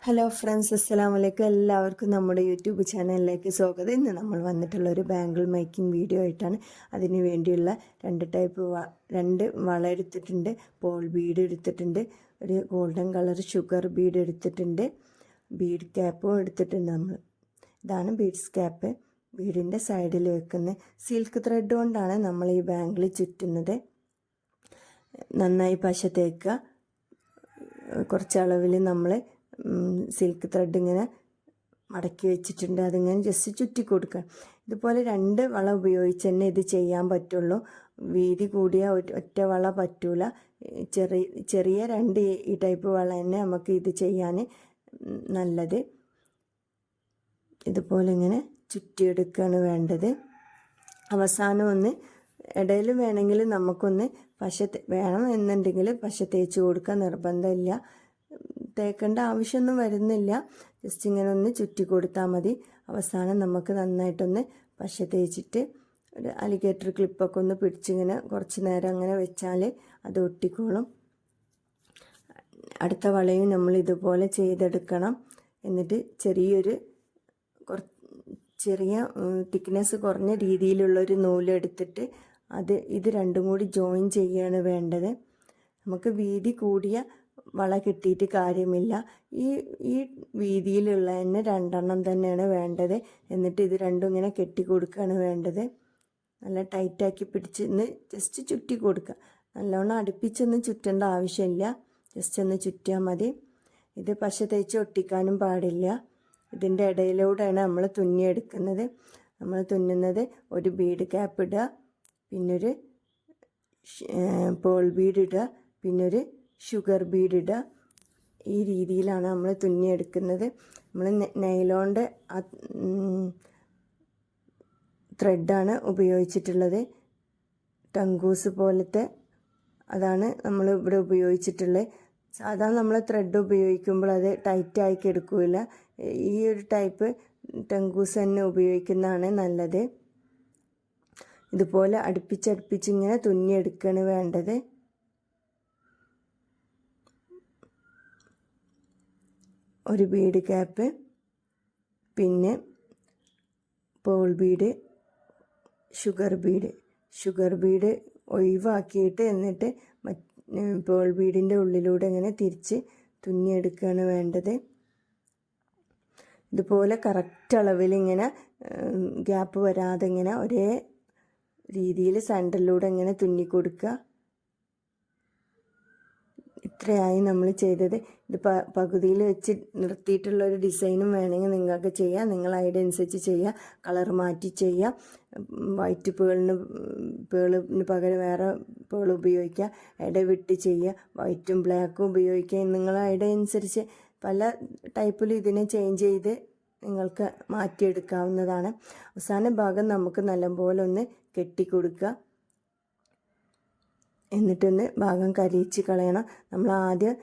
Hello friends, അസ്സലാമു അലൈക്കും. എല്ലാവർക്കും നമ്മുടെ യൂട്യൂബ് ചാനലിലേക്ക് സ്വാഗതം. ഇന്ന് നമ്മൾ വന്നിട്ടുള്ള ഒരു ബാംഗിൾ മേക്കിംഗ് വീഡിയോ ആയിട്ടാണ്. അതിന് വേണ്ടിയുള്ള രണ്ട് വള എടുത്തിട്ടുണ്ട്, പോൾ ബീഡ് എടുത്തിട്ടുണ്ട്, ഒരു ഗോൾഡൻ കളർ ഷുഗർ ബീഡ് എടുത്തിട്ടുണ്ട്, ബീഡ് ക്യാപ്പും എടുത്തിട്ടുണ്ട്. ഇതാണ് ബീഡ്സ് ക്യാപ്പ്. ബീഡിൻ്റെ സൈഡിൽ വെക്കുന്ന സിൽക്ക് ത്രെഡ് കൊണ്ടാണ് നമ്മൾ ഈ ബാംഗിൾ ചുറ്റുന്നത്. നന്നായി പശ തേക്കുക. കുറച്ചളവിൽ നമ്മൾ സിൽക്ക് ത്രെഡ് ഇങ്ങനെ മടക്കി വെച്ചിട്ടുണ്ട്, അതിങ്ങനെ ജസ്റ്റ് ചുറ്റി കൊടുക്കുക. ഇതുപോലെ രണ്ട് വള ഉപയോഗിച്ച് തന്നെ ഇത് ചെയ്യാൻ പറ്റുള്ളൂ. വീതി കൂടിയ ഒറ്റ വള പറ്റൂല. ചെറിയ രണ്ട് ഈ ടൈപ്പ് വള തന്നെ നമുക്ക് ഇത് ചെയ്യാൻ നല്ലത്. ഇതുപോലെ ഇങ്ങനെ ചുറ്റിയെടുക്കുകയാണ് വേണ്ടത്. അവസാനം ഒന്ന് ഇടയിൽ വേണമെങ്കിൽ നമുക്കൊന്ന് പശ വേണം എന്നുണ്ടെങ്കിൽ പശ തേച്ച് കൊടുക്കാൻ നിർബന്ധമില്ല. തേക്കേണ്ട ആവശ്യമൊന്നും വരുന്നില്ല. ജസ്റ്റ് ഇങ്ങനെ ഒന്ന് ചുറ്റി കൊടുത്താൽ മതി. അവസാനം നമുക്ക് നന്നായിട്ടൊന്ന് പശ തേച്ചിട്ട് ഒരു അലിഗേറ്റർ ക്ലിപ്പൊക്കെ ഒന്ന് പിടിച്ചിങ്ങനെ കുറച്ച് നേരം അങ്ങനെ വെച്ചാൽ അത് ഒട്ടിക്കോളും. അടുത്ത വളയും നമ്മൾ ഇതുപോലെ ചെയ്തെടുക്കണം. എന്നിട്ട് ചെറിയ തിക്നെസ് കുറഞ്ഞ രീതിയിലുള്ളൊരു നൂലെടുത്തിട്ട് ഇത് രണ്ടും കൂടി ജോയിൻ ചെയ്യുകയാണ് വേണ്ടത്. നമുക്ക് വീതി കൂടിയ വള കിട്ടിയിട്ട് കാര്യമില്ല. ഈ വീതിയിലുള്ള തന്നെ രണ്ടെണ്ണം തന്നെയാണ് വേണ്ടത്. എന്നിട്ട് ഇത് രണ്ടും ഇങ്ങനെ കെട്ടി കൊടുക്കുകയാണ് വേണ്ടത്. നല്ല ടൈറ്റാക്കി പിടിച്ച് ജസ്റ്റ് ചുറ്റി കൊടുക്കുക. നല്ലോണം അടുപ്പിച്ചൊന്നും ചുറ്റേണ്ട ആവശ്യമില്ല, ജസ്റ്റ് ഒന്ന് ചുറ്റിയാൽ മതി. ഇത് പശ തേച്ച് ഒട്ടിക്കാനും പാടില്ല. ഇതിൻ്റെ ഇടയിലൂടെയാണ് നമ്മൾ തുന്നിയെടുക്കുന്നത്. നമ്മൾ തുന്നുന്നത് ഒരു ബീഡ് ക്യാപ്പ് ഇടുക, പിന്നൊരു പേൾ ബീഡ് ഇടുക, പിന്നൊരു ഷുഗർ ബീഡ് ഇടുക. ഈ രീതിയിലാണ് നമ്മൾ തുന്നിയെടുക്കുന്നത്. നമ്മൾ നൈലോണിൻ്റെ ത്രെഡാണ് ഉപയോഗിച്ചിട്ടുള്ളത്. ടങ്കൂസ് പോലത്തെ അതാണ് നമ്മൾ ഇവിടെ ഉപയോഗിച്ചിട്ടുള്ളത്. സാധാരണ നമ്മൾ ത്രെഡ് ഉപയോഗിക്കുമ്പോൾ അത് ടൈറ്റായി എടുക്കില്ല. ഈ ഒരു ടൈപ്പ് ടങ്കൂസ് തന്നെ ഉപയോഗിക്കുന്നതാണ് നല്ലത്. ഇതുപോലെ അടുപ്പിച്ചടുപ്പിച്ച് ഇങ്ങനെ തുന്നിയെടുക്കുകയാണ് വേണ്ടത്. ഒരു ബീഡ് ക്യാപ്പ്, പിന്നെ പേൾ ബീഡ്, ഷുഗർ ബീഡ് ഒഴിവാക്കിയിട്ട് എന്നിട്ട് പേൾ ബീഡിൻ്റെ ഉള്ളിലൂടെ ഇങ്ങനെ തിരിച്ച് തുന്നിയെടുക്കുകയാണ് വേണ്ടത്. ഇതുപോലെ കറക്റ്റ് അളവിൽ ഇങ്ങനെ ഗ്യാപ്പ് വരാതെ ഇങ്ങനെ ഒരേ രീതിയിൽ സെൻറ്ററിലൂടെ ഇങ്ങനെ തുന്നിക്കൊടുക്കുക. ഇത്രയായി നമ്മൾ ചെയ്തത്. ഇത് പകുതിയിൽ വെച്ച് നിർത്തിയിട്ടുള്ള ഒരു ഡിസൈനും വേണമെങ്കിൽ നിങ്ങൾക്ക് ചെയ്യാം. നിങ്ങൾ ഐഡിയ അനുസരിച്ച് ചെയ്യുക. കളർ മാറ്റി ചെയ്യുക. വൈറ്റ് പേളിന് പകരം വേറെ പേൾ ഉപയോഗിക്കുക. ഇടവിട്ട് ചെയ്യുക. വൈറ്റും ബ്ലാക്കും ഉപയോഗിക്കുക. നിങ്ങൾ ഐഡിയ അനുസരിച്ച് പല ടൈപ്പിലും ഇതിനെ ചേഞ്ച് ചെയ്ത് നിങ്ങൾക്ക് മാറ്റിയെടുക്കാവുന്നതാണ്. അവസാന ഭാഗം നമുക്ക് നല്ലപോലെ ഒന്ന് കെട്ടിക്കൊടുക്കുക. എന്നിട്ടൊന്ന് ഭാഗം കരിയിച്ച് കളയണം. നമ്മൾ ആദ്യം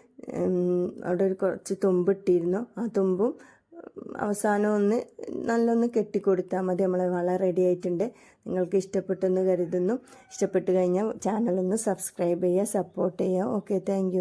അവിടെ കുറച്ച് തുമ്പിട്ടിരുന്നു. ആ തുമ്പും അവസാനം നല്ലൊന്ന് കെട്ടിക്കൊടുത്താൽ മതി. നമ്മളെ വള റെഡി ആയിട്ടുണ്ട്. നിങ്ങൾക്ക് ഇഷ്ടപ്പെട്ടെന്ന് കരുതുന്നു. ഇഷ്ടപ്പെട്ട് കഴിഞ്ഞാൽ ചാനലൊന്ന് സബ്സ്ക്രൈബ് ചെയ്യുക, സപ്പോർട്ട് ചെയ്യുക. Okay, thank